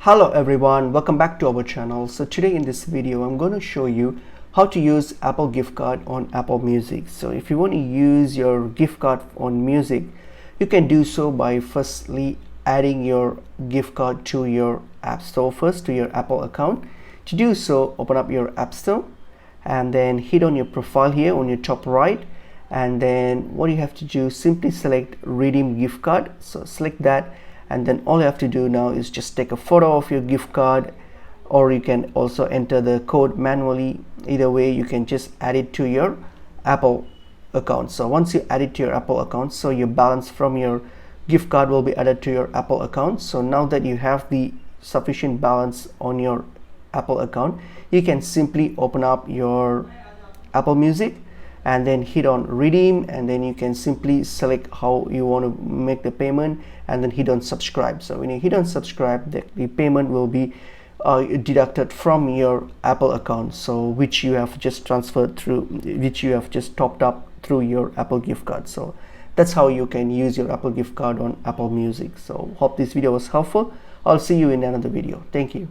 Hello everyone, welcome back to our channel. So today in this video I'm going to show you how to use Apple gift card on Apple Music. So if you want to use your gift card on music, you can do so by firstly adding your gift card to your App Store first, to your Apple account. To do so, open up your App Store and then hit on your profile here on your top right, and then what you have to do, simply select redeem gift card. So select that, and then all you have to do now is just take a photo of your gift card, or you can also enter the code manually. Either way, you can just add it to your Apple account. So once you add it to your Apple account, so your balance from your gift card will be added to your Apple account. So now that you have the sufficient balance on your Apple account, you can simply open up your Apple Music and then hit on redeem, and then you can simply select how you want to make the payment and then hit on subscribe. So when you hit on subscribe, the payment will be deducted from your Apple account, so which you have just transferred through, which you have just topped up through your Apple gift card. So that's how you can use your Apple gift card on Apple Music. So hope this video was helpful. I'll see you in another video. Thank you.